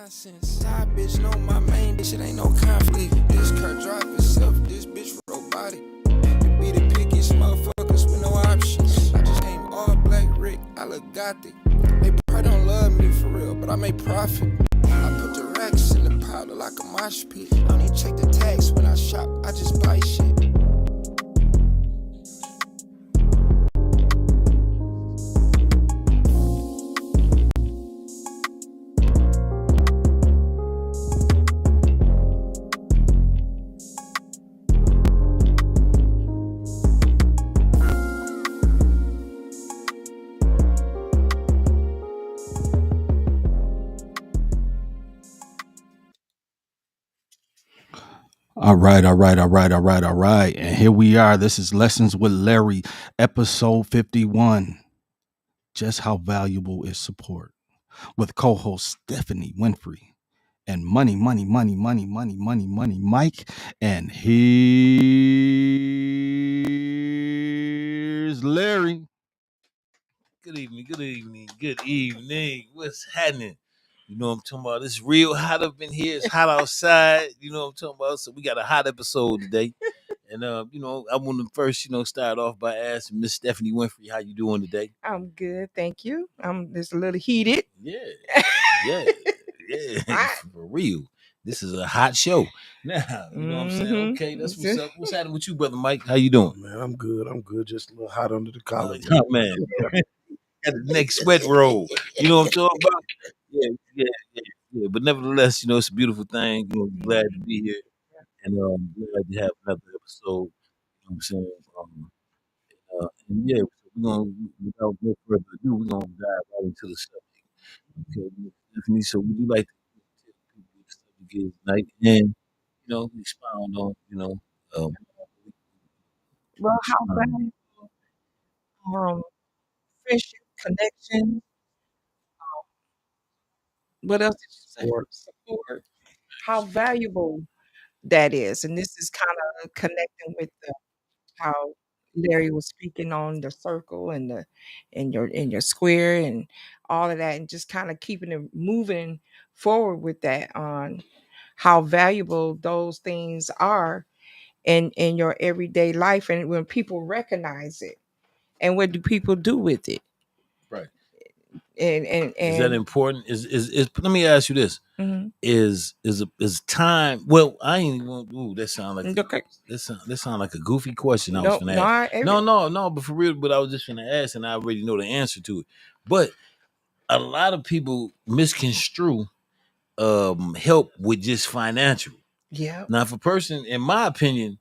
nonsense. Side bitch know my main, this shit ain't no conflict. This car drive itself, this bitch robotic. It be the pickiest motherfuckers with no options. I just came all black Rick, I look gothic. They probably don't love me for real, but I make profit. I put the racks in the powder like a mosh pit. I don't even check the tags when I shop, I just buy shit. All right. And here we are. This is Lessons with Larry, episode 51. Just how valuable is support? With co-host Stephanie Winfrey and money, Mike. And here's Larry. Good evening. What's happening? You know what I'm talking about? It's real hot up in here. It's hot outside. You know what I'm talking about? So we got a hot episode today. And I want to first, start off by asking Miss Stephanie Winfrey, how you doing today? I'm good, thank you. I'm just a little heated. Yeah. For real. This is a hot show. Now, you know what I'm saying? Okay, that's what's up. What's happening with you, brother Mike? How you doing? Man, I'm good. Just a little hot under the collar. Oh, man. Got the next sweat roll. You know what I'm talking about? Yeah. But nevertheless, it's a beautiful thing. Glad to be here. And glad to have another episode. You know what I'm saying? And yeah, so we're gonna, without no further ado, we're gonna dive right into the subject. Okay, Miss Stephanie, so would you like to tell people what the subject is tonight and expound on, um, Well, how valuable friendship, connection. What else did you say? Support. How valuable that is, and this is kind of connecting with how Larry was speaking on the circle and the in your square and all of that, and just kind of keeping it moving forward with that on how valuable those things are in your everyday life, and when people recognize it, and what do people do with it? right? And Is that important? Is let me ask you this: Mhm. is time? Well, I ain't even. Ooh, that sound like Okay. that sound like a goofy question. I was gonna ask. No. But for real, but I was just gonna ask, and I already know the answer to it. But a lot of people misconstrue help with just financial. Yeah. Now, if a person, in my opinion,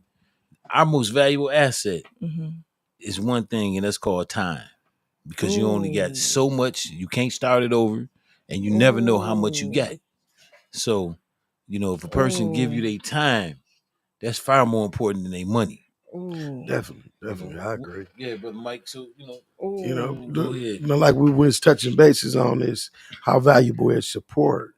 our most valuable asset Mm-hmm. is one thing, and that's called time. Because you only got so much, you can't start it over, and you never know how much you got. So, if a person give you their time, that's far more important than their money. Definitely, I agree. Yeah, but Mike, so go ahead. Like we was touching bases on this, how valuable is support?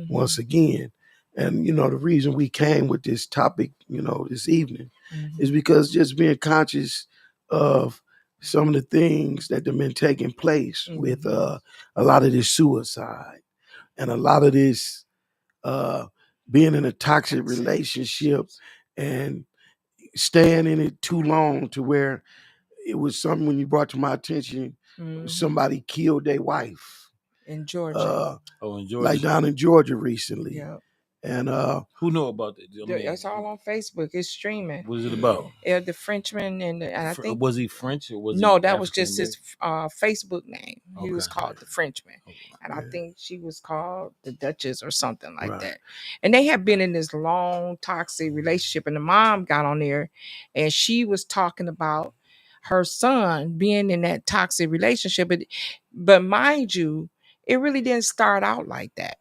Once again, and the reason we came with this topic, this evening, is because just being conscious of some of the things that have been taking place with a lot of this suicide and a lot of this being in a toxic relationship and staying in it too long to where it was something when you brought to my attention, somebody killed their wife in Georgia. In Georgia, like down in Georgia recently. Yeah. And who know about that? It's all on Facebook. It's streaming. What is it about? The Frenchman and I think was he French or was no? he That was just his Facebook name. He Okay. was called the Frenchman, and I think she was called the Duchess or something like that. And they have been in this long toxic relationship. And the mom got on there, and she was talking about her son being in that toxic relationship. But mind you, it really didn't start out like that.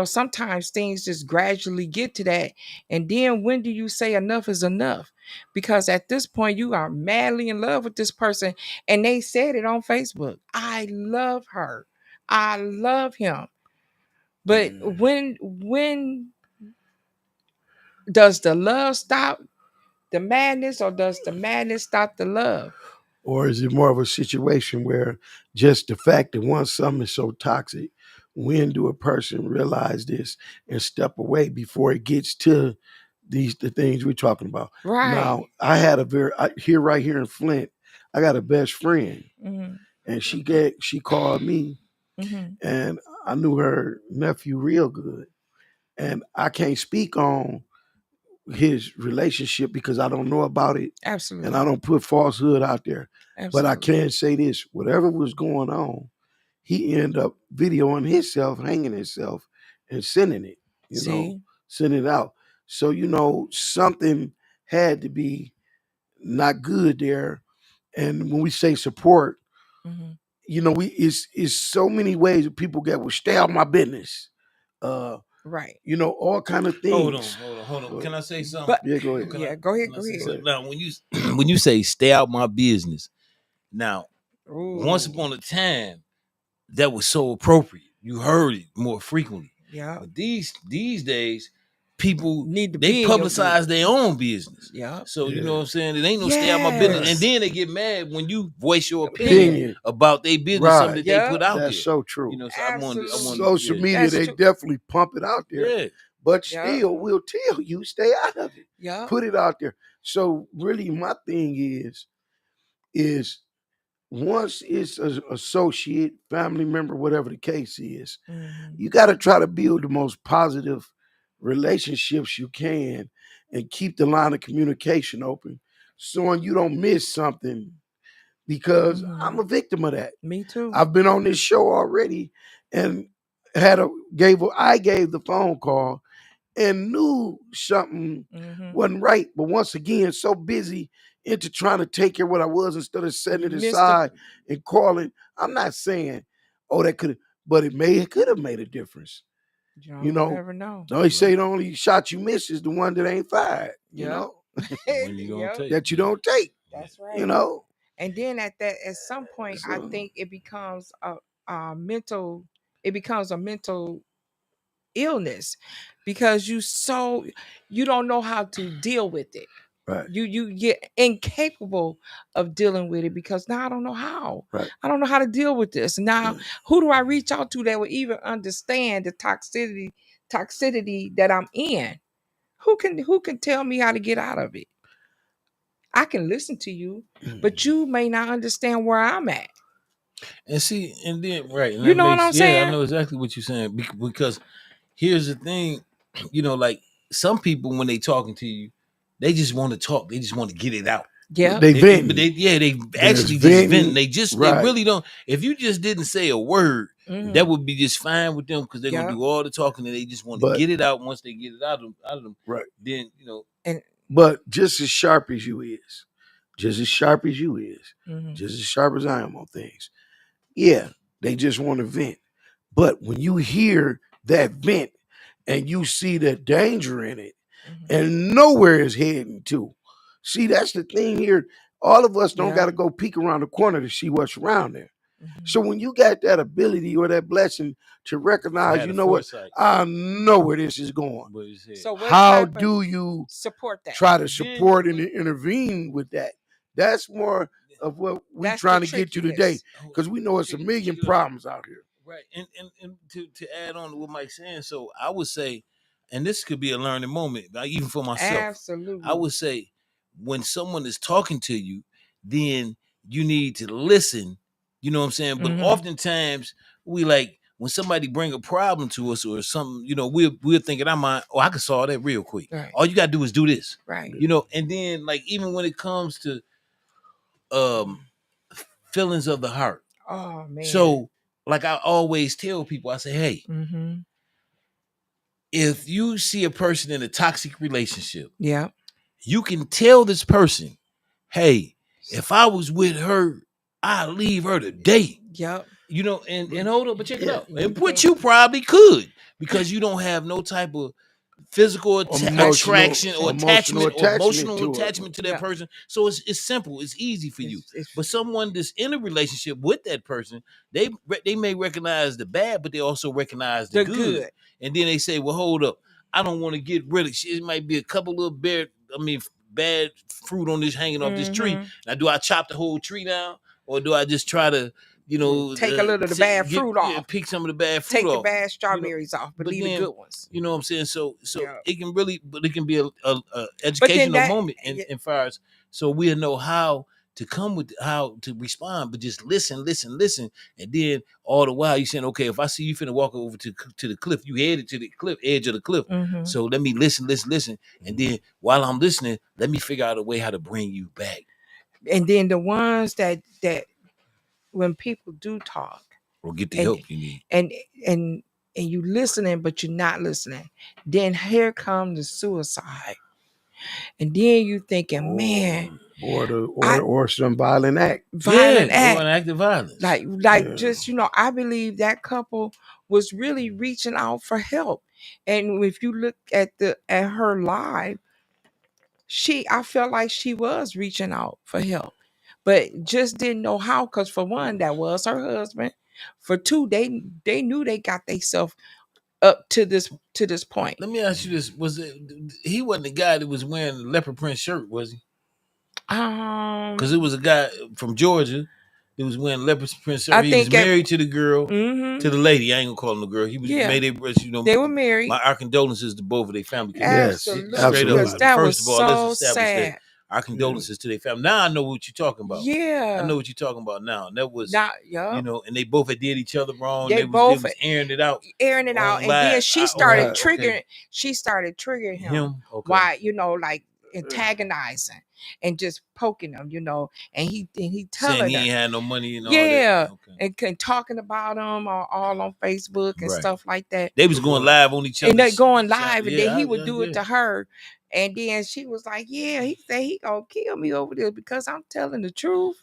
Sometimes things just gradually get to that. And then when do you say enough is enough? Because at this point, you are madly in love with this person. And they said it on Facebook. I love her. I love him. But when does the love stop the madness, or does the madness stop the love? Or is it more of a situation where just the fact that once something is so toxic, when do a person realize this and step away before it gets to the things we're talking about? Right. Now, I had right here in Flint, I got a best friend, and she called me, and I knew her nephew real good, and I can't speak on his relationship because I don't know about it, Absolutely. and I don't put falsehood out there. Absolutely. But I can say this: whatever was going on, he ended up videoing himself, hanging himself, and sending it. Sending it out. So something had to be not good there. And when we say support, it's so many ways that people get will stay out my business. Right. All kind of things. Hold on. Can I say something? But Yeah, go ahead. Go ahead. Now, when you say stay out my business, now once Ooh. upon a time that was so appropriate. You heard it more frequently. Yeah. But these days, people need to they publicize their own business. Yeah. So you know what I'm saying? It ain't no stay out my business. And then they get mad when you voice your opinion about their business, something that they put out there. That's so true. So I wanted social media, they definitely pump it out there. Yeah. But still, we'll tell you, stay out of it. Yeah. Put it out there. So really, my thing is once it's an associate, family member, whatever the case is, you got to try to build the most positive relationships you can and keep the line of communication open so you don't miss something, because I'm a victim of that. Me too. I've been on this show already and I gave the phone call and knew something wasn't right, but once again, so busy into trying to take care of what I was instead of setting it aside and calling. I'm not saying, that could have, but it could have made a difference. You never know. No, they say the only shot you miss is the one that ain't fired. When you don't take. That you don't take. That's right. And then at some point, I think it becomes a mental. It becomes a mental illness because you don't know how to deal with it. Right. You get incapable of dealing with it because now I don't know how. Right. I don't know how to deal with this. Now, who do I reach out to that will even understand the toxicity that I'm in? Who can tell me how to get out of it? I can listen to you, but you may not understand where I'm at. And see, and then right, and you know what I'm saying? Yeah, I know exactly what you're saying because here's the thing, like some people when they talking to you, they just want to talk. They just want to get it out. Yeah, they vent. But they actually just vent. They really don't. If you just didn't say a word, that would be just fine with them because they're gonna do all the talking and they just want to get it out. Once they get it out of them, right? Then But just as sharp as you is, just as sharp as you is, just as sharp as I am on things. Yeah, they just want to vent. But when you hear that vent and you see the danger in it and nowhere is heading to, see, that's the thing here. All of us don't got to go peek around the corner to see what's around there. So when you got that ability or that blessing to recognize, you know what, I know where this is going. So how do you support that? Try to support and intervene with that. That's more of what we're trying to get to today, because we know it's a million problems out here. Right, and to add on to what Mike's saying, so I would say, and this could be a learning moment, even for myself. Absolutely, I would say when someone is talking to you, then you need to listen. You know what I'm saying? But oftentimes we like when somebody bring a problem to us or something, we'll think in our mind, oh, I can solve that real quick. Right. All you gotta do is do this. Right. And then like even when it comes to feelings of the heart. Oh man. So like I always tell people, I say, hey, if you see a person in a toxic relationship, you can tell this person, hey, if I was with her, I'd leave her today. Yep. And hold up, but check it out. And which you probably could, because you don't have no type of physical attraction or attachment or emotional attachment to that person. So it's simple. It's easy for you. But someone that's in a relationship with that person, they may recognize the bad, but they also recognize the good. And then they say, well, hold up. I don't want to get rid of it. It might be a couple little bad fruit on this hanging off this tree. Now, do I chop the whole tree down? Or do I just try to you know, take a little of the bad fruit off. Pick some of the bad fruit take off. the bad strawberries off, but leave the good ones. You know what I'm saying? So Yeah. it can really, but it can be a educational moment in far as, so we'll know how to come with, how to respond, but just listen, and then all the while you saying, okay, if I see you finna walk over to the cliff, you headed to the cliff, edge of the cliff. So let me listen, and then while I'm listening, let me figure out a way how to bring you back. And then the ones that when people do talk or get the help you need, and you listening, but you're not listening, then here comes the suicide. And then you thinking, man, or some violent act. Or an act of violence. Like just, I believe that couple was really reaching out for help. And if you look at her live, I felt like she was reaching out for help, but just didn't know how. Because for one, that was her husband. For two, they knew they got themselves up to this point. Let me ask you this: he wasn't the guy that was wearing the leopard print shirt, was he? Because it was a guy from Georgia that was wearing leopard print shirt. He was married to the girl, to the lady. I ain't gonna call him the girl. He was made they were married. My condolences to both of their family. Absolutely. Straight up. That First was of all, so let's establish sad. that. Our condolences to their family. Now I know what you're talking about. Yeah, I know what you're talking about now. And that was, and they both had did each other wrong. They both was airing it out, and then she started triggering. She started triggering him. Okay. Why, like antagonizing and just poking him, and he telling saying he her ain't had no money and all that. And talking about him all on Facebook and stuff like that. They was going live on each other, and they going live, and then he would do it to her. And then she was like, yeah, he said he gonna kill me over this because I'm telling the truth.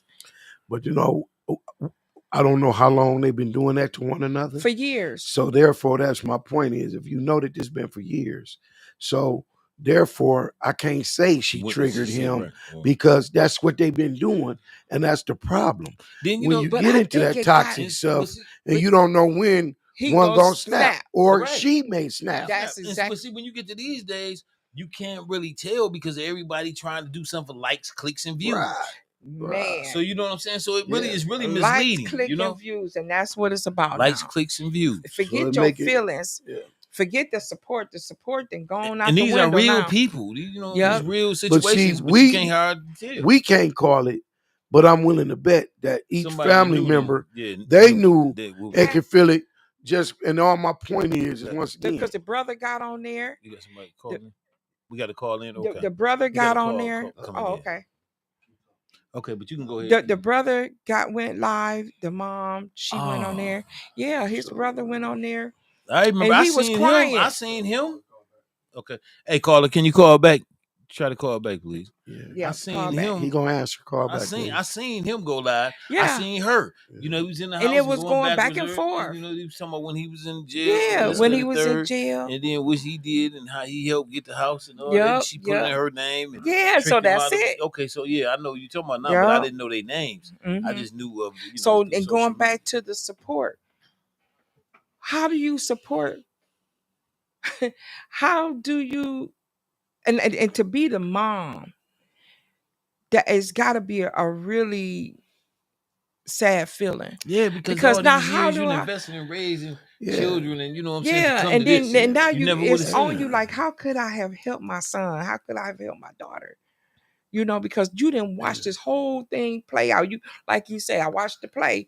But I don't know how long they've been doing that to one another. For years. So therefore, that's my point is, if you know that this has been for years, so therefore I can't say she triggered him because that's what they've been doing, and that's the problem. Then when you get into that toxic stuff and you don't know when one gonna snap or she may snap. That's exactly. But see, when you get to these days, you can't really tell because everybody trying to do something for likes, clicks, and views. Man. So you know what I'm saying? So it really is really Likes, misleading. click, and views, and that's what it's about. Likes, now. Clicks, and views. Forget your feelings. Forget the support. The support then going out. And these are real now. people. These real situations. But see, you can't hard tell. We can't call it, but I'm willing to bet that each family member they knew and could feel it. Just and all my point is once again, because the brother got on there. You got somebody calling. We got to call in. Okay. The brother got on there. Okay. Okay, but you can go ahead. The brother went live. The mom, she went on there. Yeah, his brother went on there. I remember. And he was crying. I seen him. Okay. Hey, caller, can you call back? Try to call back, please. Yeah, I seen him. He gonna answer. Call back. I seen him go live. Yeah. I seen her. He was in the house. And it was going back and forth. He was talking about when he was in jail. Yeah, when he was in jail. And then what he did and how he helped get the house and all that. She put in her name. And so that's it. Okay, so I know you're talking about now, but I didn't know their names. I just knew of. And going back to the support. How do you support? How do you? And to be the mom, that has got to be a really sad feeling. Yeah, because now how do you investing in raising children, and you know what I'm saying? Yeah, and then and now it's on you. Like, how could I have helped my son? How could I have helped my daughter? Because you didn't watch this whole thing play out. You, like you say, I watched the play,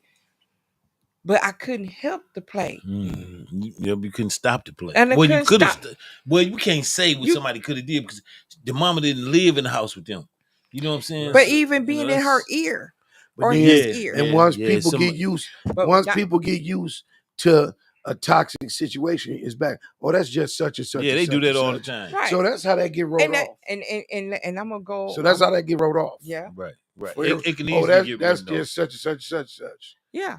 but I couldn't help the play. You couldn't stop the play. And you could have. Well, you can't say what somebody could have did because the mama didn't live in the house with them. You know what I'm saying? But even being in her ear or his ear, and once people get used, people get used to a toxic situation, is back. Oh, that's just such and such. Yeah, they do that all the time. Right. So that's how that get rolled off. And I'm gonna go. So that's how that get rolled off. Yeah. Right. It can easily that's just such and such. Yeah.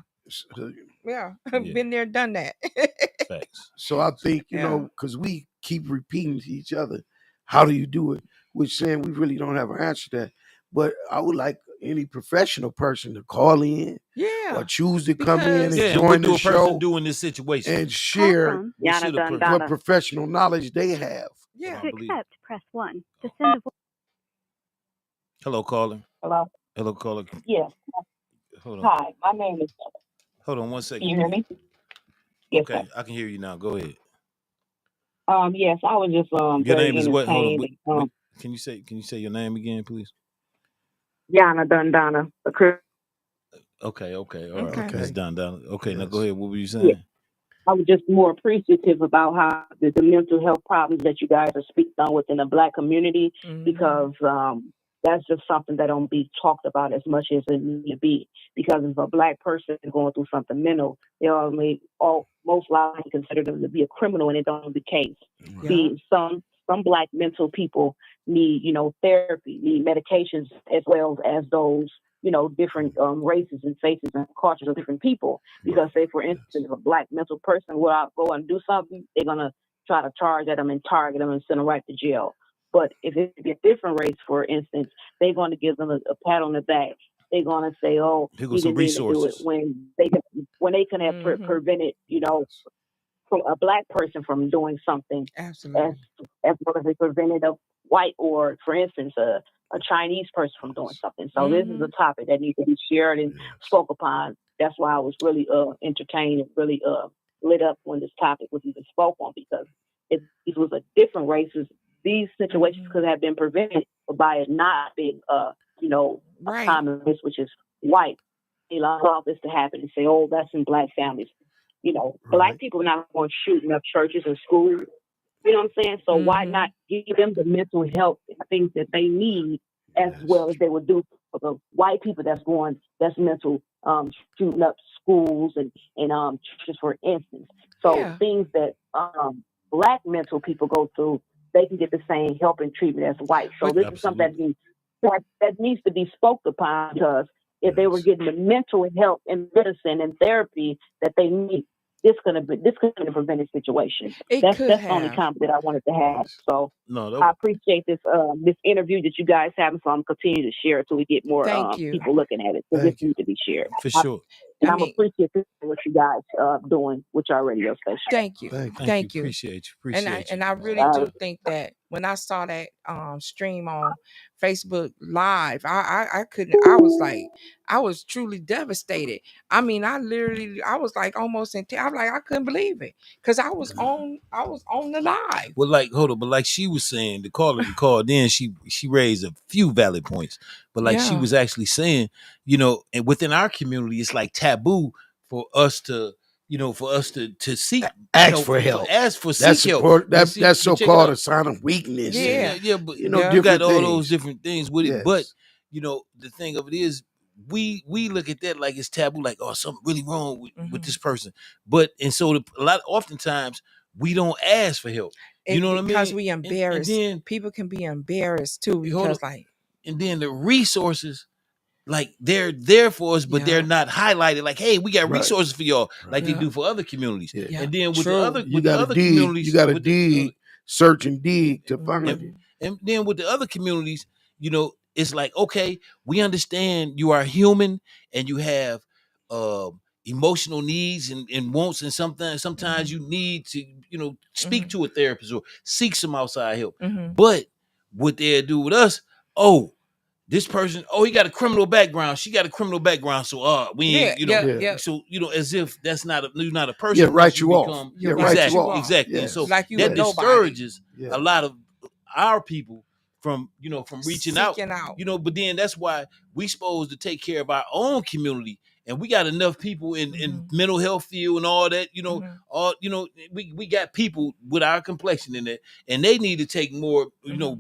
Yeah. Been there, done that. Thanks. So I think, because we keep repeating to each other, how do you do it? We're saying we really don't have an answer to that. But I would like any professional person to call in, or choose to come in and join the show, doing this situation and share what professional knowledge they have. Yeah. To accept, press 1. To send a Hello, caller. Hello. Hello, caller. Yes. Hold on. Hi, my name is Hold on one Can second, you hear please. me? Yes, sir. Okay, I can hear you now. Go ahead. Yes, I was just Your very name is what? Hold on. entertained. Can you say your name again, please? Yana Dundana, the Chris. Okay. All right. Okay. That's Okay. done. Okay. Now go Yes. ahead. What were you Yeah, saying? I was just more appreciative about how the mental health problems that you guys are speaking on within the Black community, because that's just something that don't be talked about as much as it need to be. Because if a Black person is going through something mental, they all most likely consider them to be a criminal, and it don't be the case. Right. Yeah. See, some Black mental people need, therapy, need medications, as well as those, different races and faces and cultures of different people. Because, say, for instance, Yes. if a Black mental person will out go and do something, they're gonna try to charge at them and target them and send them right to jail. But if it be a different race, for instance, they're going to give them a pat on the back. They're going to say, "Oh, Here goes he some didn't mean to do it," resources. when they can have prevented, Yes. from a Black person from doing something, as Absolutely. well as they prevented a white, or, for instance, a Chinese person from doing Yes. something. So this is a topic that needs to be shared and Yes. spoke upon. That's why I was really entertained and really lit up when this topic was even spoke on, because if it was a different races, these situations could have been prevented by it not being a Right. common race, which is white. They allow this to happen and say, "Oh, that's in Black families." Black Right. people are not going shooting up churches and schools. You know what I'm saying? So why not give them the mental health things that they need, as Yes. well as they would do for the white people that's mental, shooting up schools and churches, for instance. So Yeah. things that Black mental people go through, they can get the same help and treatment as white. So But this is something Absolutely. that needs to be spoke upon, because if they were Yes. getting the mental health and medicine and therapy that they need, this could have prevented situations. it That's could the only have. comment that I wanted to have. Yes. So No, I appreciate this interview that you guys having. So I'm continue to share it so we get more Thank you. people looking at it. So this Thank you. needs to be shared. for sure. And I I'm mean, appreciative of what you guys doing with your radio station. thank you. Thank you. Thank you. Thank you. Appreciate you. And I Appreciate you. and I really Uh, do think that when I saw that stream on Facebook Live, I couldn't. I was truly devastated. I mean, I was like almost in tears. I was like, I couldn't believe it, because I was on the live. Well, like, hold on, but like she was saying, the caller that called in, she raised a few valid points. But like she Yeah. was actually saying, and within our community, it's like taboo for us to, to seek, Ask for for help. ask for That's seek help. support. But see, That's but so check it called out. a sign of weakness Yeah, and yeah, yeah. But Yeah. you got different all those things. different things with it. But Yes. the thing of it is, we look at that like it's taboo, like, oh, something really wrong with this person. But and so oftentimes we don't ask for help. You know what I Because mean? we And embarrassed. then People can be embarrassed too, hold on, because like, and then the resources, like, they're there for us, but they're yeah, not highlighted. Like, hey, we got Right. resources for y'all, like Right. they yeah, do for other communities. Yeah. yeah, And then true. You with the gotta other dig. You communities, gotta with the dig, search and dig to find and it. and then with the other communities, it's like, okay, we understand you are human and you have emotional needs and wants, and sometimes you need to, speak to a therapist or seek some outside help. But what they do with us, oh, this person, oh, he got a criminal background, she got a criminal background, so we Yeah, ain't, yeah, Yeah. yeah. so as if that's you're not a Yeah. person once Write you you off. become. Yeah. You're right. Write you Exactly, You off. are exactly. And so Yes. like you a that Yes. nobody. discourages a Yes. lot of our people from from reaching out. Seeking out. But then that's why we supposed to take care of our own community, and we got enough people in mental health field and all that. All we got people with our complexion in it, and they need to take more.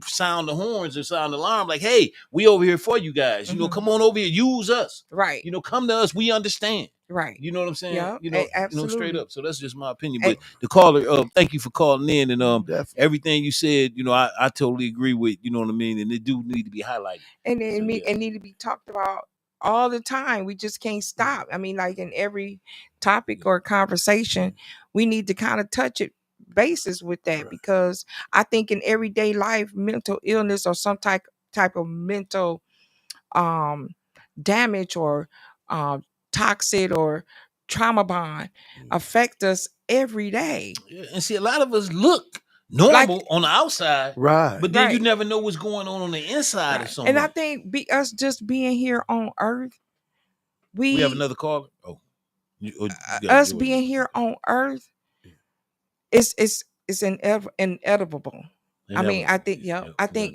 Sound the horns or sound the alarm. Like, hey, we over here for you guys. Come on over here, use us. Right. Come to us. We understand. Right. You know what I'm saying? Yeah. Straight Absolutely. up. So that's just my opinion. And, But the caller, thank you for calling in, and Definitely. everything you said, I totally agree with. You know what I mean? And it do need to be highlighted. and So yeah. it need to be talked about all the time. We just can't stop. I mean, like in every topic or conversation, we need to kind of touch it basis with that, Right. because I think in everyday life, mental illness or some type of mental um damage or toxic or trauma bond affect us every day. Yeah, and see, a lot of us look Like, normal on the outside, Right. but then you right, never know what's going on the inside of right. And I someone. think us just being here on earth, We have we another caller. Oh, us being here on Earth, it's inevitable. I mean, I think,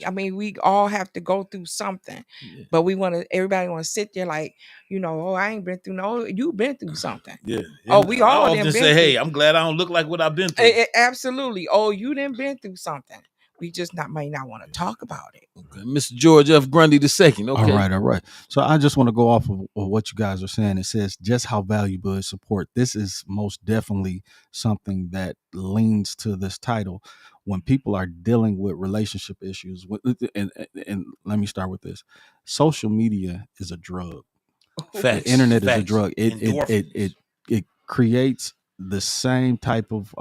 I mean, we all have to go through something, but everybody want to sit there like, oh, I ain't been through no, you've been through something. Yeah. Oh, we all I often say, hey, I'm glad I don't look like what I've been through. Absolutely. Oh, you done been through something. We just might not want to talk about it. Okay. Mr. George F. Grundy II. Okay. All right. So I just want to go off of what you guys are saying. It says just how valuable is support. This is most definitely something that leans to this title. When people are dealing with relationship issues, and let me start with this: social media is a drug. Facts. The internet is a Facts. drug. It creates the same type of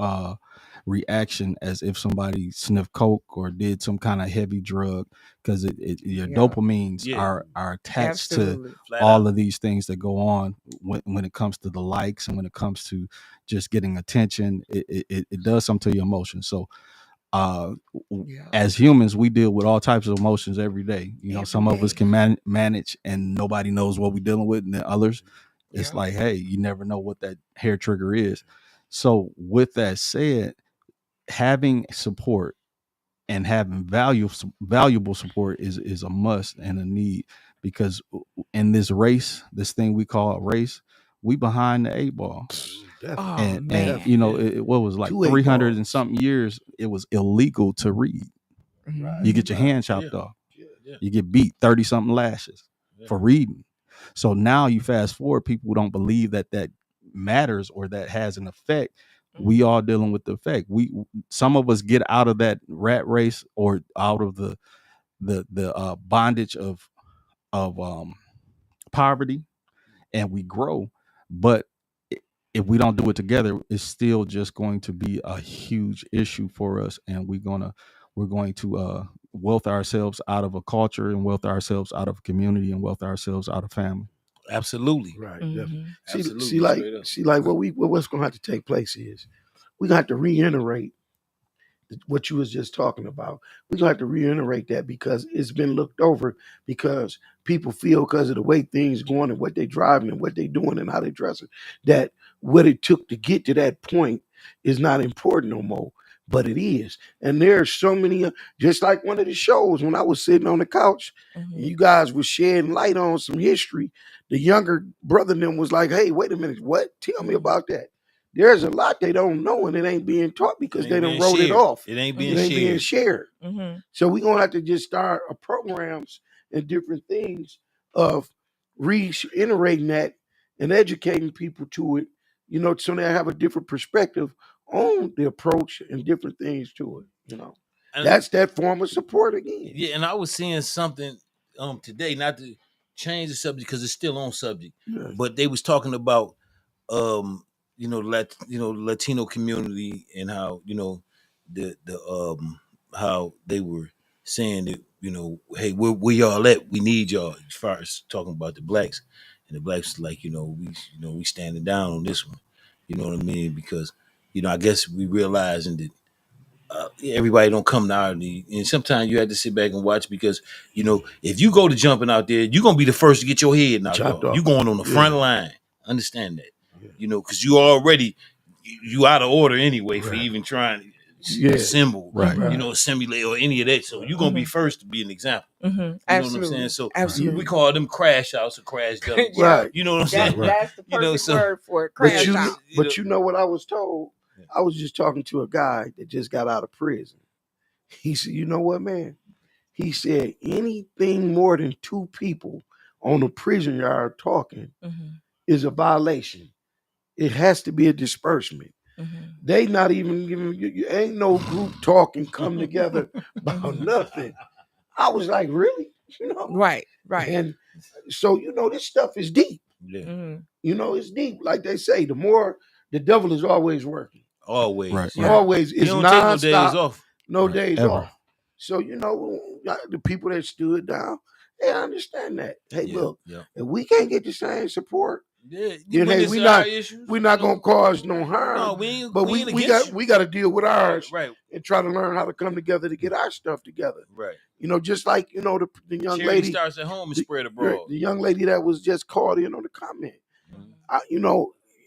reaction as if somebody sniffed coke or did some kind of heavy drug, because your dopamines are attached to all of these things that go on when it comes to the likes, and when it comes to just getting attention. It does something to your emotions. So as humans, we deal with all types of emotions every day. Some of us can manage and nobody knows what we're dealing with, and then others, it's like, hey, you never know what that hair trigger is. So with that said, having support and having valuable support is a must and a need, because in this race, this thing we call a race, we behind the 8 ball. And what was like 300 and something years, it was illegal to read. You get your hand chopped off. You get beat 30 something lashes for reading. So now you fast forward, people don't believe that matters or that has an effect. We all dealing with the effect. Some of us get out of that rat race or out of the bondage of poverty, and we grow. But if we don't do it together, it's still just going to be a huge issue for us, and we're going to wealth ourselves out of a culture, and wealth ourselves out of a community, and wealth ourselves out of family. Absolutely. Right. Absolutely. See, what's going to have to take place is we got to reiterate what you was just talking about. We're going to have to reiterate that, because it's been looked over, because people feel, because of the way things going and what they driving and what they doing and how they dressing, that what it took to get to that point is not important no more. But it is. And there are so many, just like one of the shows when I was sitting on the couch, and you guys were shedding light on some history, the younger brother in them was like, hey, wait a minute, what? Tell me about that. There's a lot they don't know, and it ain't being taught because they done wrote it off. It ain't being shared. So we're going to have to just start programs and different things of reiterating that and educating people to it, so they have a different perspective on the approach and different things to it. And that's that form of support again. Yeah, and I was seeing something today, not to change the subject because it's still on subject, but they was talking about Latino community, and how how they were saying that, hey, where y'all at? We need y'all, as far as talking about the blacks. And the blacks like, we standing down on this one. You know what I mean? Because, I guess we realizing that everybody don't come out, and sometimes you have to sit back and watch, because if you go to jumping out there, you're gonna be the first to get your head knocked off. You going on the front line. Understand that, because you already you out of order anyway for even trying to assemble, assimilate or any of that. So you're gonna be first to be an example. You know what I'm saying? So we call them crash outs or crash dummies. Right. You know what I'm saying? That's the perfect word for it. Crash out. But you know what I was told? I was just talking to a guy that just got out of prison. He said, you know what, man? He said, anything more than two people on a prison yard talking is a violation. It has to be a disbursement. They not even giving you, ain't no group talking, come together about nothing. I was like, really? Right. And so, this stuff is deep. Yeah. It's deep. Like they say, the devil is always working. Always. Right. Always. It's don't non-stop. take no days off. No days Ever. off. So, the people that stood down, they understand that. Hey, look, if we can't get the same support, then hey, we're not gonna cause no harm. No, we ain't. But we got to deal with ours, right, and try to learn how to come together to get our stuff together. Right. Just like the young Charity lady starts at home and spread abroad. The young lady that was just called in on the comment.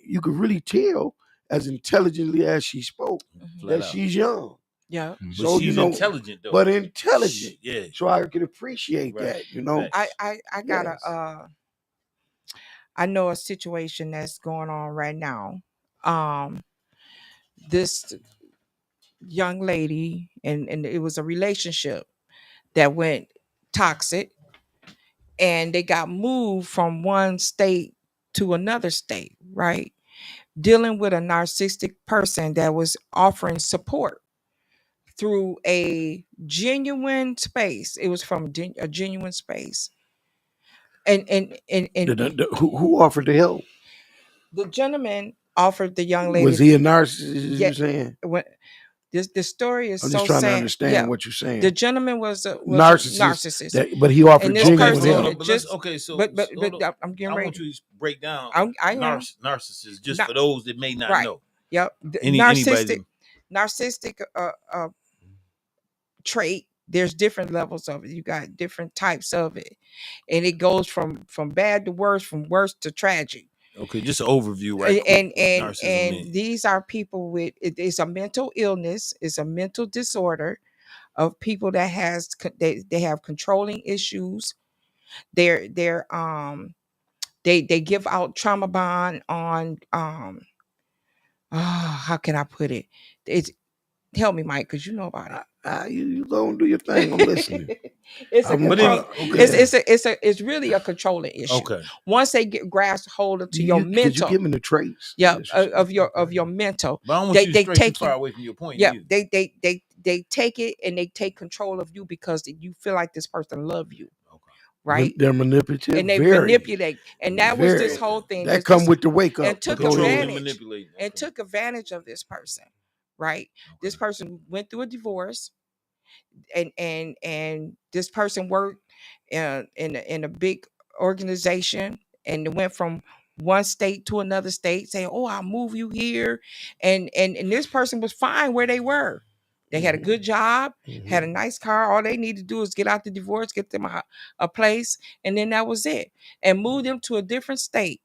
you could really tell as intelligently as she spoke that she's young. Yeah. But So she's intelligent though. But intelligent. Yeah. So I could appreciate that, I got I know a situation that's going on right now. This young lady, and it was a relationship that went toxic, and they got moved from one state to another state, right? Dealing with a narcissistic person that was offering support through a genuine space. It was from a genuine space. And who offered to help? the gentleman offered the young lady. Was he a narcissist? Yeah, You saying? when the story is I'm so just trying sad. to understand what you're saying. The gentleman was a narcissist. But he offered genuine help. But I'm getting ready. I want you to break down narcissists just for those that may not know. Yep. Anybody. Narcissistic trait. There's different levels of it. You got different types of it, and it goes from bad to worse, from worse to tragic. Okay, just an overview, right? And these are people with it's a mental illness, it's a mental disorder of people that they have controlling issues. They give out trauma bond on how can I put it? It's help me, Mike, because you know about it. You go and do your thing. I'm listening. It's really a controlling issue. Okay. Once they grasp hold of your mental, could you give me the traits? Yeah, of your mental. But I don't want you to stray too far away from your point. Yeah, they take it and they take control of you because you feel like this person loves you. Right, they're manipulative, and they manipulate, and that was this whole thing that come with the wake up and took advantage of this person. Right, this person went through a divorce, and this person worked in a big organization, and it went from one state to another state, saying, "Oh, I'll move you here," and this person was fine where they were. They had a good job, had a nice car. All they need to do is get out the divorce, get them a place, and then that was it. And move them to a different state.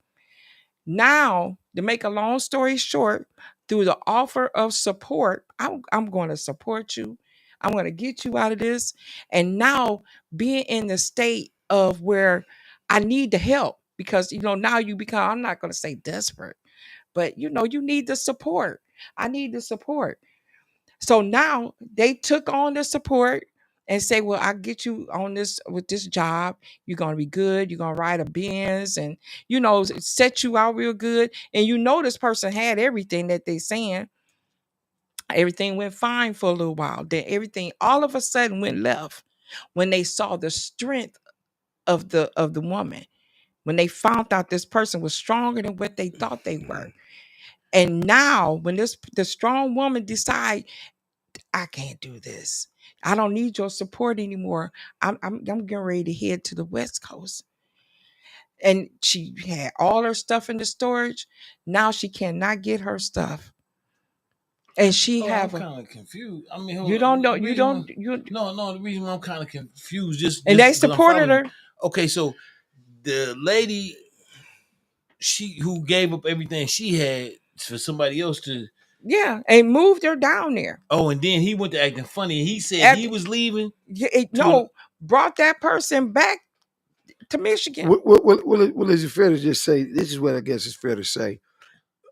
Now, to make a long story short, through the offer of support, I'm going to support you. I'm going to get you out of this. And now being in the state of where I need the help, because, now you become, I'm not going to say desperate, but, you need the support. I need the support. So now they took on the support and say, well, I'll get you on this with this job. You're going to be good. You're going to ride a Benz and, set you out real good. And this person had everything that they saying. Everything went fine for a little while. Then everything all of a sudden went left when they saw the strength of the woman. When they found out this person was stronger than what they thought they were. And now when the strong woman decide, I can't do this. I don't need your support anymore. I'm getting ready to head to the West Coast. And she had all her stuff in the storage. Now she cannot get her stuff. And I'm kind of confused. I mean, you don't know. No. The reason I'm kind of confused, and they supported her. Okay, so the lady, who gave up everything she had for somebody else to. Yeah, and moved her down there. Oh, and then he went to acting funny. He said he was leaving. Brought that person back to Michigan. Well, is it fair to just say, this is what I guess it's fair to say,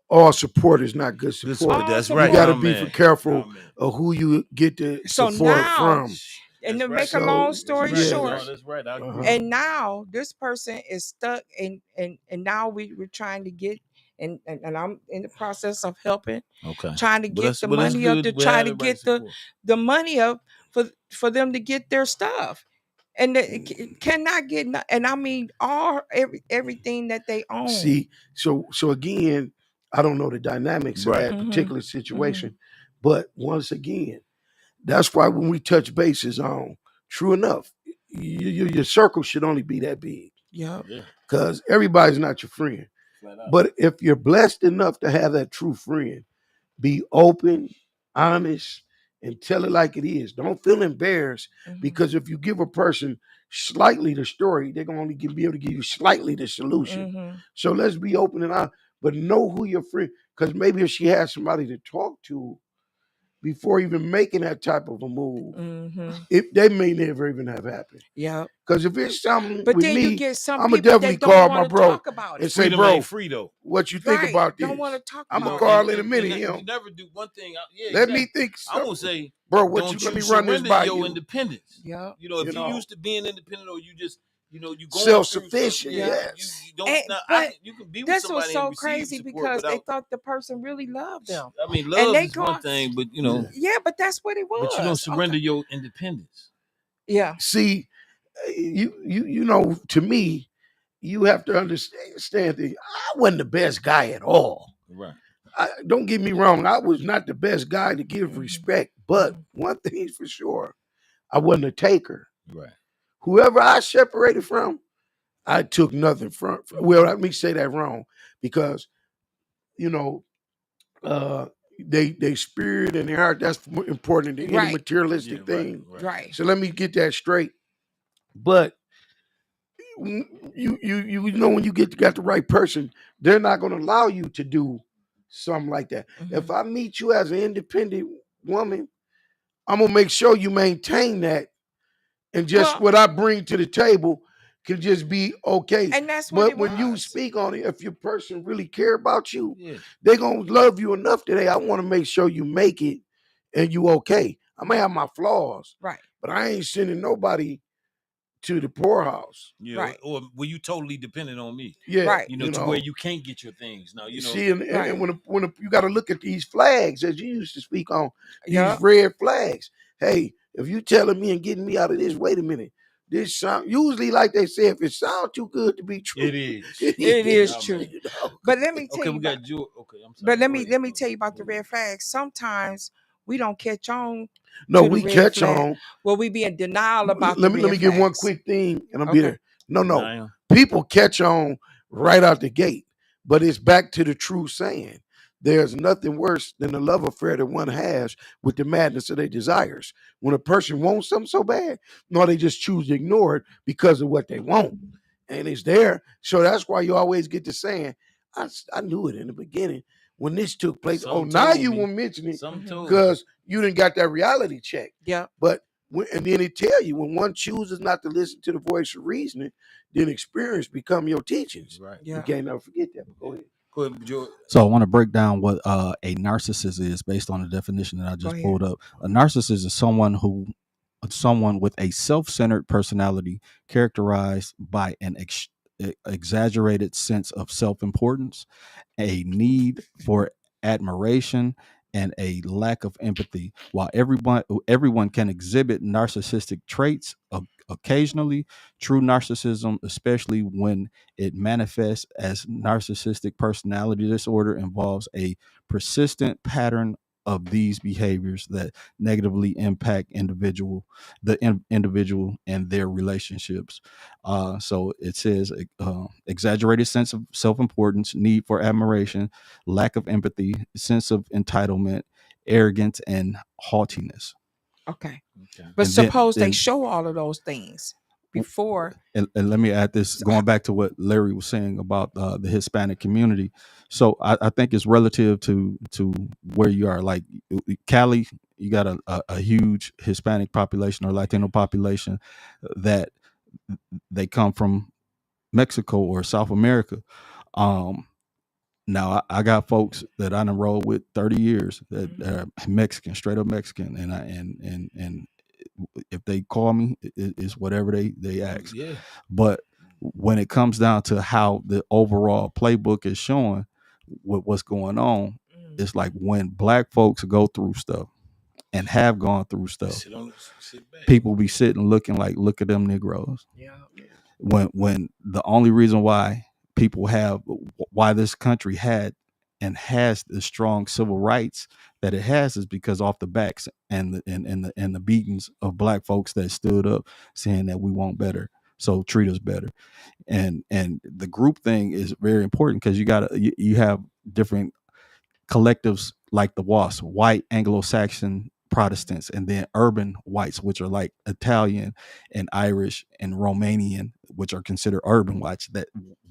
all support is not good support. That's right. You got to be careful of who you get the support from. And to make a long story short, that's right. And now this person is stuck, and now we're trying to get, and I'm in the process of helping. Okay. Trying to get the money up to try to get the money up for them to get their stuff. And they cannot get, and I mean everything that they own. See, so again, I don't know the dynamics of that particular situation, but once again, that's why when we touch bases on, true enough, your circle should only be that big. Yeah. Because everybody's not your friend. But if you're blessed enough to have that true friend, be open, honest, and tell it like it is. Don't feel embarrassed, because if you give a person slightly the story, they're going to only be able to give you slightly the solution. So let's be open and honest. but know who your friend. Because maybe if she has somebody to talk to before even making that type of a move, if they may never even have happened. Yeah. Because if it's something But with then you me, get some I'm gonna people definitely that don't call my want to bro talk about and it. say, Freedom bro, ain't free though. what you think Right. about this? Don't want to talk I'm about gonna call it. in a minute. And You you never do one thing. Yeah, let exactly. me think. I'm gonna say, bro, what don't you let you me run this surrender by your you? independence. Yeah. You know, if You you know. used to being independent, or you just, you going through stuff, Self-sufficient, yeah, yes. you don't. And, Now, but you can be with this was somebody and so receive crazy support because they without. thought the person really loved them. I mean, And love they is one call- thing, but you know, Yeah, but that's what it was. but you don't surrender Okay. your independence. Yeah. See, you know, to me, you have to understand that I wasn't the best guy at all. Right. Don't get me wrong, I was not the best guy to give respect, but one thing's for sure, I wasn't a taker. Right. Whoever I separated from, I took nothing from. Well, let me say that wrong, because you know, they spirit and their heart, that's more important than any Right. materialistic Yeah, right, thing. Right. So let me get that straight. But you know, when you got the right person, they're not going to allow you to do something like that. If I meet you as an independent woman, I'm gonna make sure you maintain that, and just Well, what I bring to the table can just be okay. and that's what But it when you was. speak on it, if your person really care about you, Yeah. they're gonna love you enough today. I want to make sure you make it and you okay. I may have my flaws, Right. but I ain't sending nobody to the poorhouse. Yeah. Right. Or were you totally dependent on me? Yeah, Right. You know, to where you can't get your things now. You know. see, and Right. when you got to look at these flags as you used to speak on, these Yeah. red flags. Hey, if you telling me and getting me out of this, wait a minute. This sound usually, like they say, if it sounds too good to be true, It is. It is I'm true. like, you know? But let me tell okay, you we about, got Joe. Okay, I'm sorry. but let Go me ahead. let me tell you about the red flags. Sometimes we don't catch on No, to the we red catch flag. on. Well, we be in denial about Let the me red give one flags. quick thing, and I'll be Okay. there. No, Denial. people catch on right out the gate, but it's back to the true saying. There's nothing worse than the love affair that one has with the madness of their desires. When a person wants something so bad, no, they just choose to ignore it because of what they want, and it's there. So that's why you always get to saying, "I knew it in the beginning when this took place." Some Oh, now told you me. will mention it Some told me. because you didn't got that reality check. Yeah. But and then it tell you when one chooses not to listen to the voice of reasoning, then experience become your teachings. Right. You Yeah. can't never forget that. But go ahead. Go ahead, Joe. So I want to break down what a narcissist is based on the definition that I Go just ahead. pulled up. A narcissist is someone with a self-centered personality characterized by an exaggerated sense of self-importance, a need for admiration, and a lack of empathy. While everyone can exhibit narcissistic traits occasionally, true narcissism, especially when it manifests as narcissistic personality disorder, involves a persistent pattern of these behaviors that negatively impact individual and their relationships. So it says exaggerated sense of self-importance, need for admiration, lack of empathy, sense of entitlement, arrogance, and haughtiness. Okay. Okay. But And then, suppose they then show all of those things before. and let me add this, going back to what Larry was saying about the Hispanic community. So I think it's relative to where you are. Like Cali, you got a huge Hispanic population or Latino population that they come from Mexico or South America. Now I got folks that I done rolled with 30 years that are Mexican, straight up Mexican, and and if they call me, it's whatever they ask. Yeah. But when it comes down to how the overall playbook is showing with what's going on, it's like when black folks go through stuff and have gone through stuff, Sit back. people be sitting looking like, look at them Negroes. Yeah. When the only reason why why this country had and has the strong civil rights that it has is because off the backs and the beatings of black folks that stood up saying that we want better, so treat us better. And the group thing is very important because you have different collectives like the WASP, white Anglo-Saxon Protestants, and then urban whites, which are like Italian and Irish and Romanian, which are considered urban whites,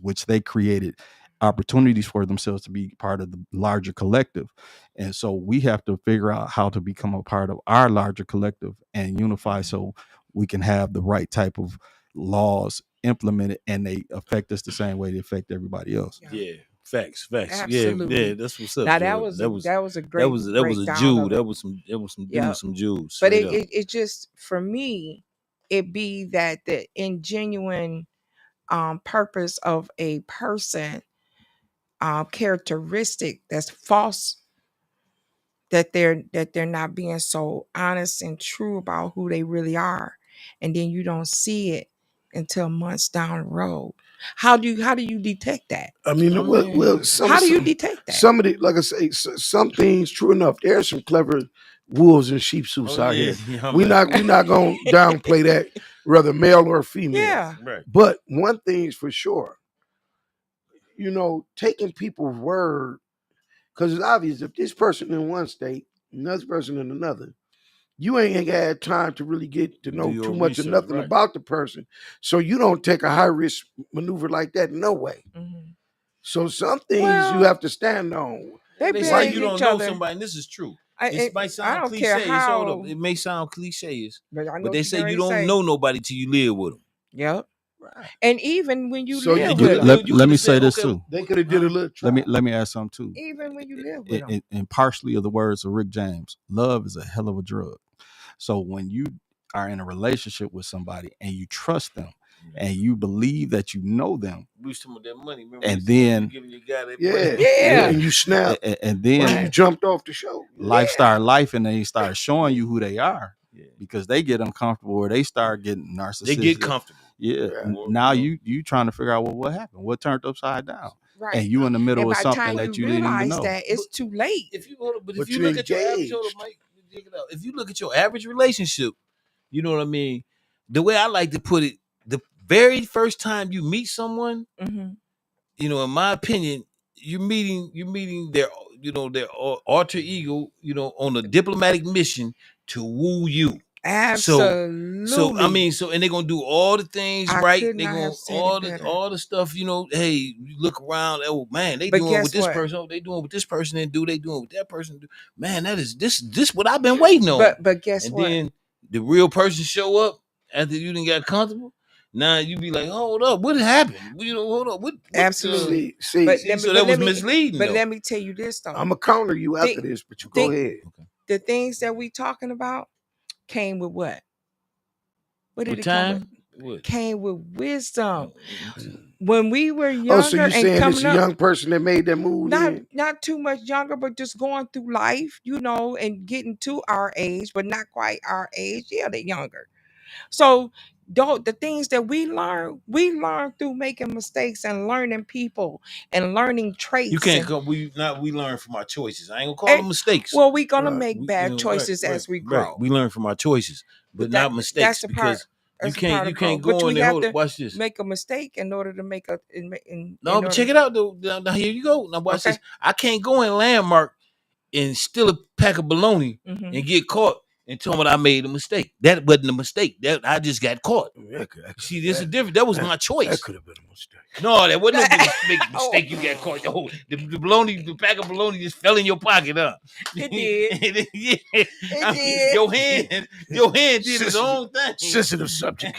which they created opportunities for themselves to be part of the larger collective. And so we have to figure out how to become a part of our larger collective and unify so we can have the right type of laws implemented and they affect us the same way they affect everybody else. Yeah. Facts. Absolutely. Yeah, that's what's up. Now Jordan. that was a great that was a breakdown Jew. of it. That was some Yeah. some Jews. But Straight up. it just, for me, it be that the ingenuine purpose of a person, characteristic that's false, that they're not being so honest and true about who they really are, and then you don't see it until months down the road. How do you detect that? I mean, well, How do you detect that? Some of the, like I say, some things, true enough, there's some clever wolves in sheep suits out here. Yeah, we not gonna downplay that, whether male or female. Yeah. Right. But one thing's for sure, you know, taking people's word, because it's obvious if this person in one state, another person in another, you ain't had time to really get to know too much of nothing about the person. So you don't take a high risk maneuver like that, no way. Mhm. So some things you have to stand on. They say you don't know somebody, and this is true. It might I sound don't cliche. care how. It may sound cliche, But they say you don't know nobody till you live with them. Yep. Right. And even when you So live with them, let me say this too. They could have did a little try. Let me add something too. Even when you live with them. And partially of the words of Rick James, love is a hell of a drug. So when you are in a relationship with somebody and you trust them and you believe that you know them, we used to with that money, and then and you snap, and then you jumped off the show. Life start life, and they start showing you who they are because they get uncomfortable or they start getting narcissistic. They get comfortable. Yeah. Now you trying to figure out what happened, what turned upside down. Right. And you in the middle and of something that you didn't even know. That it's too late. If you look at your average, if you look at your average relationship, you know what I mean? The way I like to put it, the very first time you meet someone, you know, in my opinion, you're meeting their alter ego, you know, on a diplomatic mission to woo you. Absolutely. So I mean, and they're gonna do all the things right. They're gonna all the stuff, you know. Hey, you look around. Oh man, they doing with this person. Oh, they doing with this person. And they doing with that person. Man, that is this what I've been waiting on. But guess what? And then the real person show up after you didn't get comfortable. Now you be like, hold up, what happened? You know, hold up, what absolutely. So that was misleading. But let me tell you this though. I'm gonna counter you after this, but you go ahead. Okay. The things that we talking about came with what? What did it come with? What? Came with wisdom. When we were younger, so you saying it's a young person that made that move? Not too much younger, but just going through life, you know, and getting to our age, but not quite our age. Yeah, they're younger. So the things that we learn through making mistakes and learning people and learning traits. You can't go. We learn from our choices. I ain't gonna call them mistakes. Well, we're gonna make bad choices as we grow. Right. We learn from our choices, but not mistakes. That's the because part. You can't go in there. Watch this. Make a mistake in order to make a. But check it out though. Now here you go. Now watch this. I can't go in Landmark and steal a pack of bologna and get caught and tell me I made a mistake. That wasn't a mistake. That I just got caught. See, this is different. That was my choice. That could have been a mistake. No, that wasn't a big mistake. You got caught. Oh, the bologna, the pack of bologna just fell in your pocket, huh? It did. Yeah. It did. Your hand did its own thing. Sensitive subject.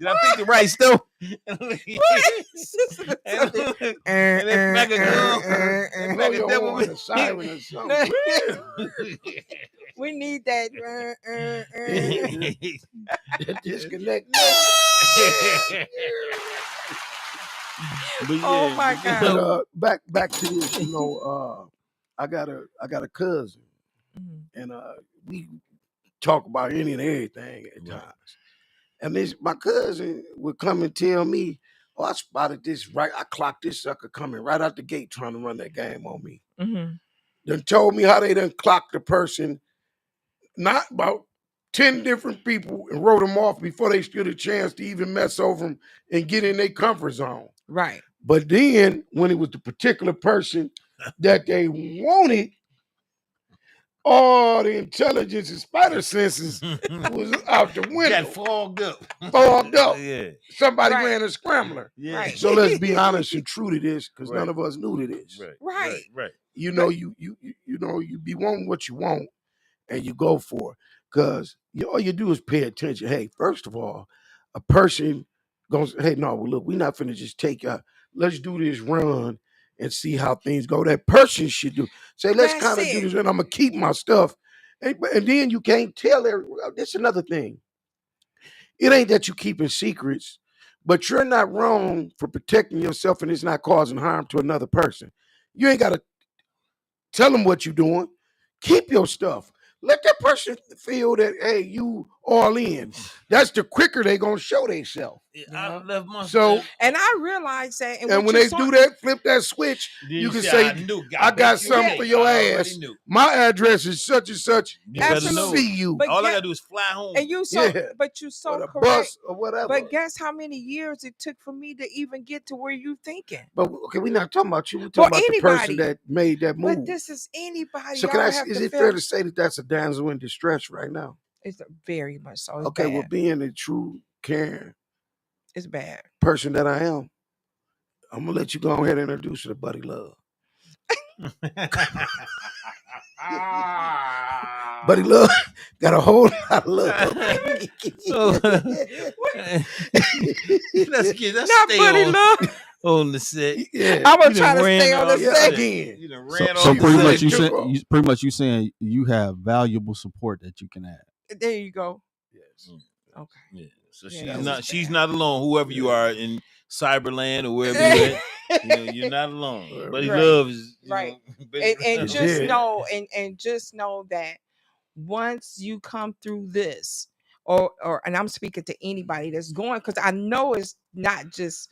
Did I pick the right stove? We need that. Disconnect. Oh my God! But, back to this. You know, I got a cousin, and we talk about any and everything at times. And my cousin would come and tell me, "Oh, I spotted this right. I clocked this sucker coming right out the gate, trying to run that game on me." Then told me how they done clocked the person, not about 10 different people, and wrote them off before they stood a chance to even mess over them and get in their comfort zone. Right. But then when it was the particular person that they wanted, all the intelligence and spider senses was out the window. Got fogged up. Fogged up. Yeah. Somebody Right. ran a scrambler. Yeah. Right. So let's be honest and true to this, because Right. none of us knew to this. Right. You know, you be wanting what you want, and you go for it. Because all you do is pay attention. Hey, first of all, a person goes, hey, no, well, look, we're not finna just take let's do this run and see how things go. That person should do. Say, let's That's kind of do it. this, and I'm gonna keep my stuff. And then you can't tell everyone. That's another thing. It ain't that you keeping secrets, but you're not wrong for protecting yourself, and it's not causing harm to another person. You ain't gotta tell them what you're doing. Keep your stuff. Let that person feel that, hey, you all in. That's the quicker they gonna show themselves. I left my So, And I realized that. and when they do that, flip that switch, you can say, I got something for your ass. My address is such and such. You better know. See you. But All I gotta do is fly home. And you so, Yeah. but you so Or the correct. bus or whatever. But guess how many years it took for me to even get to where you thinking? But okay, we're not talking about you. We're talking about the person that made that move. But this is anybody. So is it fair to say that that's a damsel in distress right now? It's very much so. It's okay, bad. Well, being a true caring it's bad person that I am, I'm gonna let you go ahead and introduce you to Buddy Love. Buddy Love got a whole lot of love. Let's not stay Buddy on, Love on the set. Yeah, I'm gonna try to stay on the set again. You done So, ran so off pretty the much set. you saying you have valuable support that you can add. There you go. Yes. Okay. Yeah. So Yeah, she's not alone. Whoever you are in Cyberland or wherever you at, you're not alone. Buddy Love is right. Know, and just know and just know that once you come through this, or and I'm speaking to anybody that's going, because I know it's not just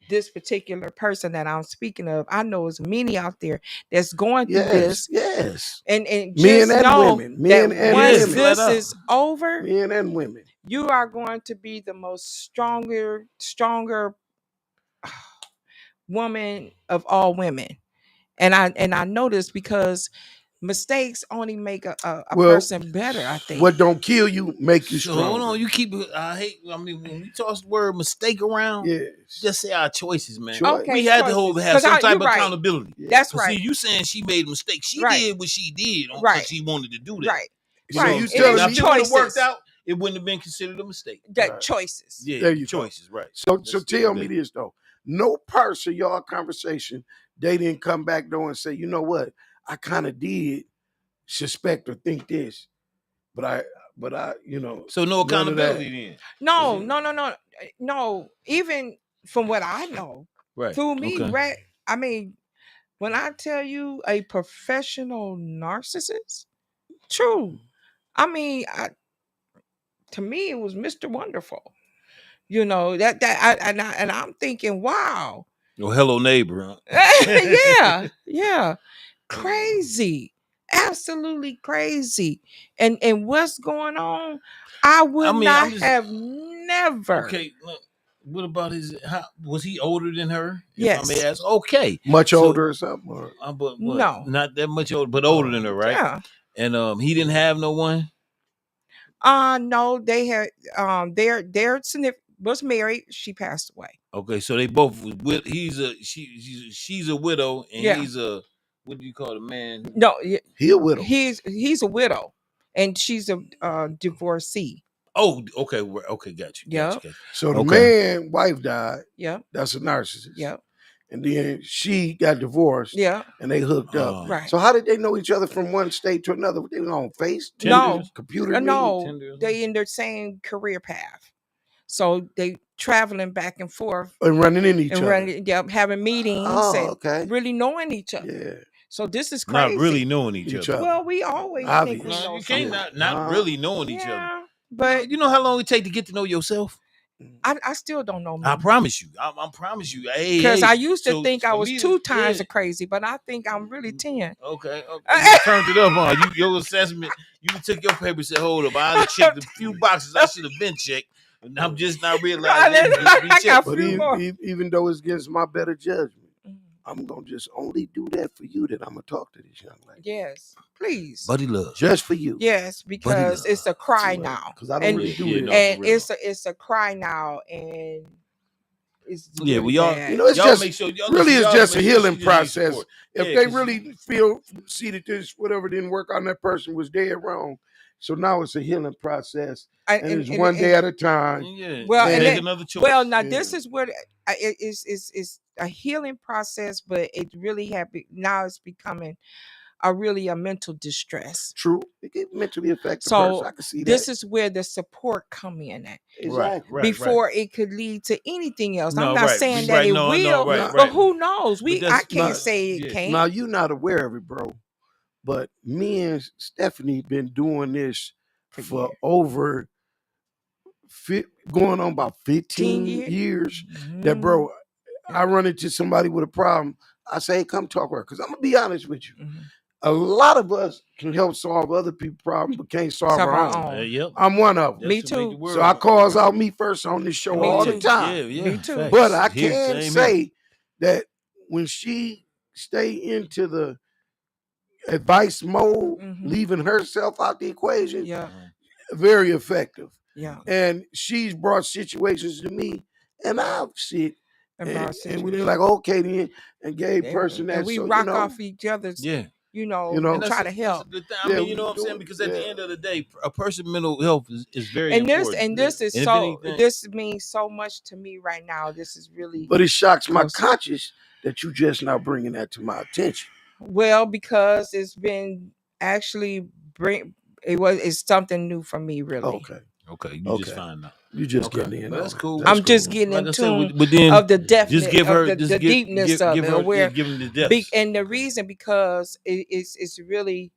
this particular person that I'm speaking of. I know it's many out there that's going through this. Yes. And men just and know women. Men that and once women. this is over, men and women, you are going to be the most stronger woman of all women. And I know this because mistakes only make a person better, I think. What don't kill you make you stronger. Hold on, you keep. I mean, when we toss the word mistake around, just say our choices, man. Okay, we had to have some type of accountability. That's right. See, you saying she made a mistake. She did what she did because she wanted to do that. Right. So you telling me if it would have worked out, it wouldn't have been considered a mistake. That choices. Yeah, there you choices, go. right. So tell me this though. No parts of y'all conversation, they didn't come back though and say, you know what, I kind of did suspect or think this, but I, So no accountability then. No. Even from what I know, through me, I mean, when I tell you a professional narcissist, true. I mean, to me, it was Mr. Wonderful. And I'm thinking, wow. Oh, hello, neighbor. Huh? Yeah. Crazy. Absolutely crazy. And what's going on? I would not have never. Okay, look, what about was he older than her? Yes. If I may ask. Okay. Much older or something? Or? But no. Not that much older, but older than her, right? Yeah. And he didn't have no one? No, they had their was married. She passed away. Okay, so they both she's a widow and he's a, what do you call it, man? No, he a widow. He's a widow and she's a divorcee. Oh, okay, got you. So the man, wife died. Yeah, that's a narcissist. Yeah, and then she got divorced. Yeah, and they hooked up. Right. So how did they know each other from one state to another? They were on face, computer. No, they in their same career path. So they traveling back and forth and running into each other. Having meetings. And really knowing each other. Yeah. So this is crazy. Not really knowing each other. Well, we always think we know. You can't not really knowing each other. But you know how long it take to get to know yourself? I still don't know. I promise you. I promise you. Because I used to think I was 2 times crazy, but I think I'm really 10. Okay. You turned it up on your assessment. You took your paper and said, hold up, I checked a few boxes I should have been checked. And I'm just not realizing. But even though it's against my better judgment, I'm gonna just only do that for you. That I'm gonna talk to this young lady. Yes, please. Buddy love. Just for you. Yes, because love. it's a cry now. Because I don't And- really do Yeah, this. no, and for real. it's a cry now, and it's Yeah, really well, y'all- bad. You know, it's Y'all just make sure y'all really listen, it's y'all just a make sure healing she just need process. support. If Yeah, they 'cause really see that this whatever didn't work on that person was dead wrong, so now it's a healing process, and it's one day at a time. Yeah, Well, you and make then- another choice. Well, now Yeah. this is what it's a healing process, but it really now it's becoming a mental distress. True, it can mentally affect the So person. I can see this that. is where the support come in at. Exactly. Right. Before it could lead to anything else. No, I'm not right, saying right, that it no, will, right, but right. who knows? I that's- can't no, say it yeah. can't. Now you're not aware of it, bro, but me and Stephanie been doing this for over going on about 15 years. That, bro, I run into somebody with a problem. I say, hey, come talk to her. Because I'm going to be honest with you. A lot of us can help solve other people's problems, but can't solve our own. Yep. I'm one of them. Me too. So I calls out me first on this show Me all too. the time. Yeah, Me too. facts. But I Here, can same say here. that when she stay into the advice mode, leaving herself out the equation, Yeah. very effective. Yeah. And she's brought situations to me, and I've shit. And And we like, okay, then, and gave person that. And we so, rock you know, off each other's, Yeah. and try to help. That's a good thing. Yeah, I mean, you know we what I'm saying? do it. Because at the Yeah. end of the day, a person's mental health is very And important. this is And if so anything- this means so much to me right now. This is really But it shocks my close. conscience that you just now bringing that to my attention. Well, because it's been actually it's something new for me, really. Okay, you just find out. You just Okay. getting in. Well, that's on it. cool. I'm just cool. getting Like I in said, tune but then of the definite, just give her of the just give, deepness give, of give it, her, where give him the depths. and the reason because it's really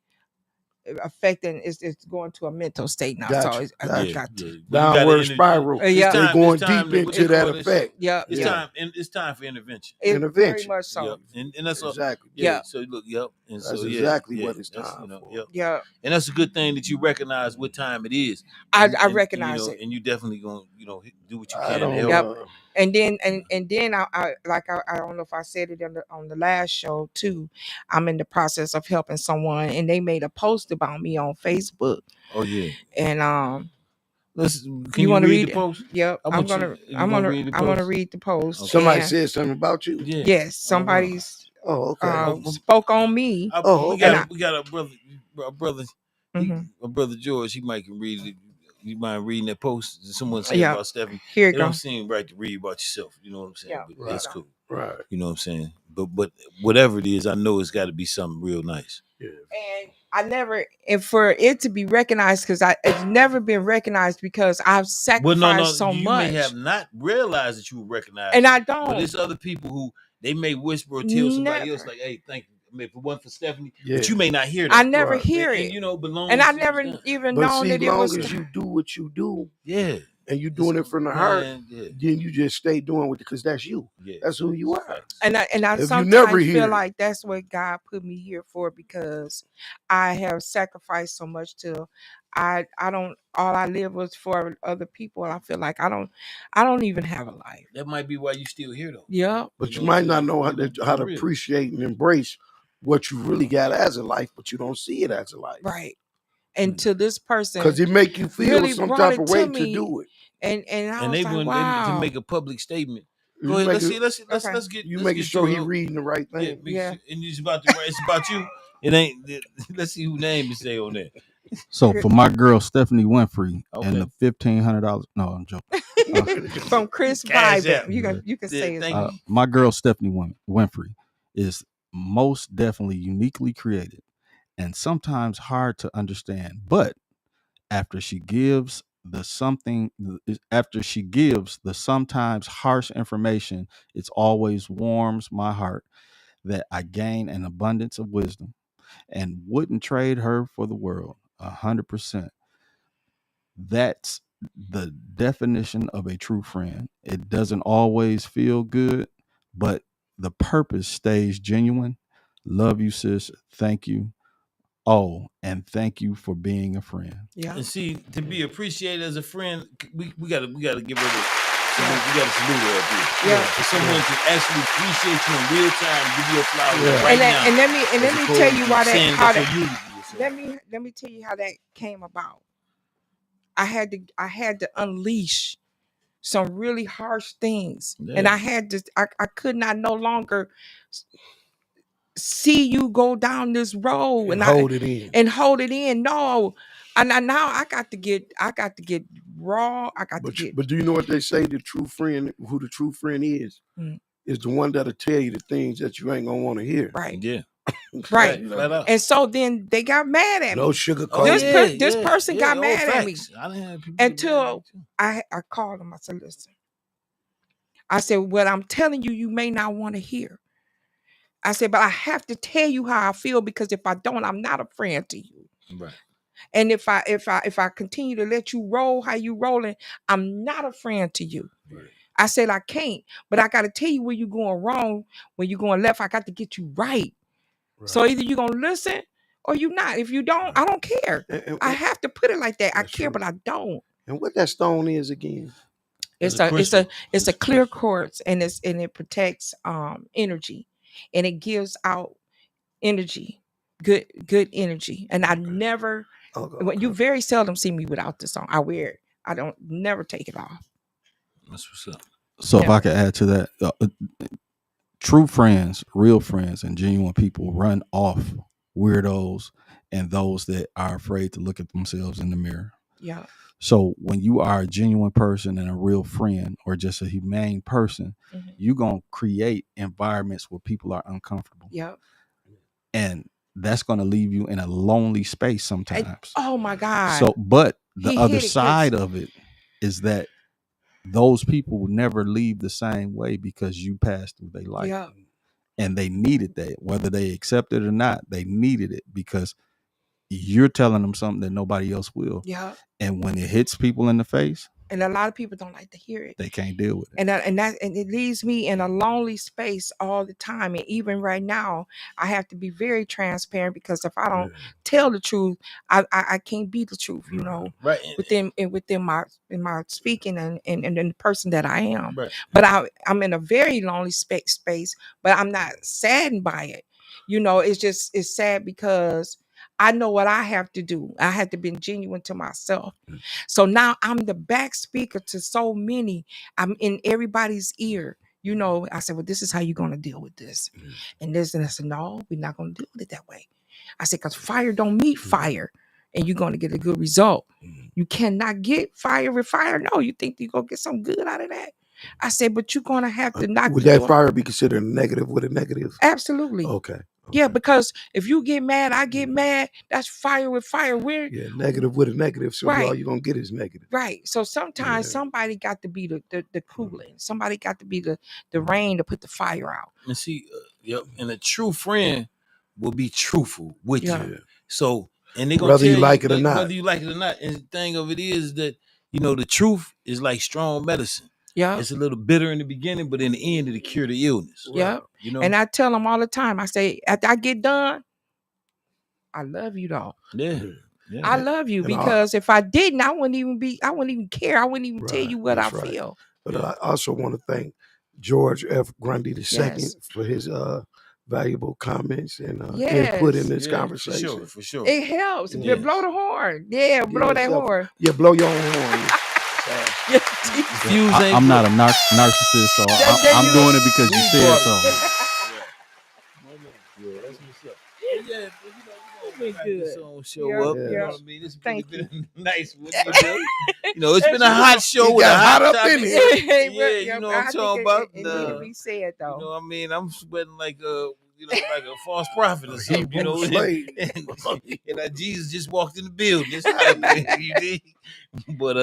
affecting. It's going to a mental state now. Gotcha, So I gotcha. got to. Downward spiral. Yeah. They're going deep to- into that effect. Yeah, It's yeah. time, and it's time for intervention. Very much so. Yep. And that's Exactly. Yeah. So look, yep. And That's so exactly yeah, what it's that's, time for. Yep. Yeah. And that's a good thing that you recognize what time it is. I And, recognize you know, it. And you definitely gonna do what you I can don't to help. know. And then I don't know if I said it on the last show too. I'm in the process of helping someone, and they made a post about me on Facebook. Oh yeah. And Can you want to read the post? Yep. I'm gonna read the post. Okay. Somebody And- said something about you. Yeah. Yes, somebody's Oh, okay. spoke on me. Oh, okay. We got a brother, a brother George. He might can read it. You mind reading that post? Someone said Yeah. about Stephanie. Here it you don't go. seem right to read about yourself. You know what I'm saying? Yeah. But it's cool. Right. You know what I'm saying? But whatever it is, I know it's got to be something real nice. Yeah. And I never, and for it to be recognized, because it's never been recognized because I've sacrificed so you much. may have not realized that you were recognized, and I don't. But there's other people who they may whisper or tell somebody else like, "Hey, thank you." I mean, if it wasn't for Stephanie, but you may not hear that. I never hear it. And, you know, belongs. And I never even known see, that it long was. as you do what you do, Yeah, and you doing it from the heart, then you just stay doing it because that's you. Yeah. That's who you are. And I If you sometimes never hear feel it. like that's what God put me here for, because I have sacrificed so much to I don't all I live was for other people. I feel like I don't even have a life. That might be why you still here though. Yeah. But you might not know how to appreciate and embrace what you really got as a life, but you don't see it as a life. Right. And to this person, because it make you feel really some brought type it of way to me, to do it. And I was they like, want wow. to make a public statement. You Go ahead. make Let's it- get. You let's making get sure to he it. reading the right thing. Yeah. And it's about the right. It's about you. It ain't. Let's see who name to say on there. So for my girl Stephanie Winfrey Okay. and the $1,500. No, I'm joking. From Chris Cash Bible. App. You can say his name. My girl Stephanie Winfrey is most definitely uniquely created and sometimes hard to understand. But after she gives the sometimes harsh information, it always warms my heart that I gain an abundance of wisdom and wouldn't trade her for the world. 100%. That's the definition of a true friend. It doesn't always feel good, but the purpose stays genuine. Love you, sis. Thank you. Oh, and thank you for being a friend. Yeah. And see, to be appreciated as a friend, we gotta give her salute. We got to salute her up here. Yeah. For someone to actually appreciate you in real time, give you a flower Yeah. right now. And let me tell you why saying that. How for that you to do yourself. let me tell you how that came about. I had to unleash some really harsh things, and Yeah. I had to. I could not no longer see you go down this road And hold it in. and hold it in. No, and now I got to get raw. I got to get. But do you know what they say? The true friend, who the true friend is the one that'll tell you the things that you ain't gonna want to hear. Right. Yeah. Right. Flat out. And so then they got mad at No me. sugar This person got mad at me I didn't have people until I called him. I said, listen. I said, what I'm telling you, you may not want to hear. I said, but I have to tell you how I feel, because if I don't, I'm not a friend to you. Right. And if I continue to let you roll how you rolling, I'm not a friend to you. Right. I said I can't, but I got to tell you where you're going wrong, when you're going left. I got to get you right. So either you're gonna listen or you not. If you don't, I don't care. I have to put it like that. I care, but I don't. And what that stone is again? It's a clear quartz, and it protects energy, and it gives out energy, good energy. And I never, you very seldom see me without this on. I wear it. I don't never take it off. That's what's up. So if I could add to that, true friends, real friends, and genuine people run off weirdos and those that are afraid to look at themselves in the mirror. Yeah. So when you are a genuine person and a real friend, or just a humane person, you're going to create environments where people are uncomfortable. Yeah. And that's going to leave you in a lonely space sometimes. Oh my God. So, but the other side of it is that those people will never leave the same way, because you passed through their life. Yeah. And they needed that, whether they accept it or not. They needed it because you're telling them something that nobody else will. Yeah. And when it hits people in the face, and a lot of people don't like to hear it. They can't deal with it. And it leaves me in a lonely space all the time. And even right now, I have to be very transparent, because if I don't tell the truth, I can't be the truth, you know, right. within my speaking and the person that I am. Right. But I'm in a very lonely space, but I'm not saddened by it. You know, it's sad because I know what I have to do. I have to be genuine to myself. So now I'm the back speaker to so many. I'm in everybody's ear. You know, I said, well, this is how you're going to deal with this. And I said, no, we're not going to deal with it that way. I said, because fire don't meet fire, and you're going to get a good result. You cannot get fire with fire. No, you think you're going to get something good out of that? I said, but you're going to have to knock. Would that fire be considered negative with a negative? Absolutely. Okay. Yeah, because if you get mad, I get mad. That's fire with fire. Negative with a negative. So all you're going to get is negative. Right. So sometimes somebody got to be the cooling. Somebody got to be the rain to put the fire out. And see, and a true friend will be truthful with you. So, and they're going to tell you like it or not. Whether you like it or not. And the thing of it is that, you know, the truth is like strong medicine. Yeah. It's a little bitter in the beginning, but in the end, it'll cure the illness. Yeah. You know? And I tell them all the time, I say, after I get done, I love you though. Yeah. I love you, because if I didn't, I wouldn't even care. I wouldn't even tell you what I feel. But I also want to thank George F. Grundy II for his valuable comments and input in this conversation. For sure. It helps. Yes. Blow the horn. Yeah, blow that horn. Yeah, blow your own horn. I'm not a narcissist, so I'm doing it because you said so. That's what's up. Yeah, but you know, good. Show up. You know what I mean? It's been a nice one. You know, it's been a hot show with a hot up in it. Yeah, you know what I'm talking about. It need to be said though. You know what I mean? I'm sweating like like a false prophet or something, you know. And Jesus just walked in the building. It's hot, you dig? But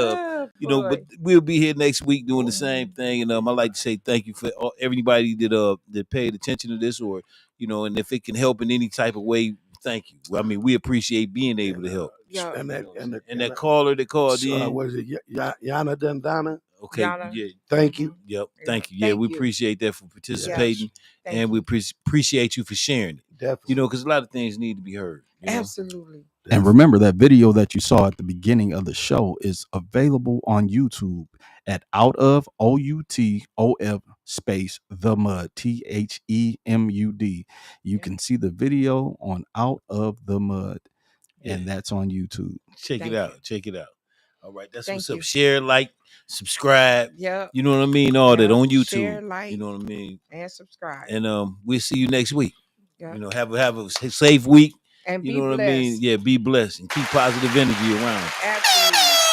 you know, but we'll be here next week doing the same thing. And I'd like to say thank you for everybody that paid attention to this, or you know, and if it can help in any type of way, thank you. I mean, we appreciate being able to help. Yeah. And that caller that called in, what is it? Yana Dundana. Okay. Yana. Yeah. Thank you. Yep. Thank you. Yeah, we appreciate that for participating, and we appreciate you for sharing it. Definitely. You know, because a lot of things need to be heard. Absolutely. And remember, that video that you saw at the beginning of the show is available on YouTube at out of OUTOF space the mud THEMUD. You can see the video on Out of the Mud, and that's on YouTube. Check Thank it out. you. Check it out. All right, that's Thank what's up. you. Share, like, subscribe. Yep. You know what I mean? All that Yep. on YouTube. Share, like, you know what I mean? and subscribe. And we'll see you next week. Yep. You know, have a safe week. And You be know what blessed. I mean? Yeah, be blessed and keep positive energy around. Absolutely.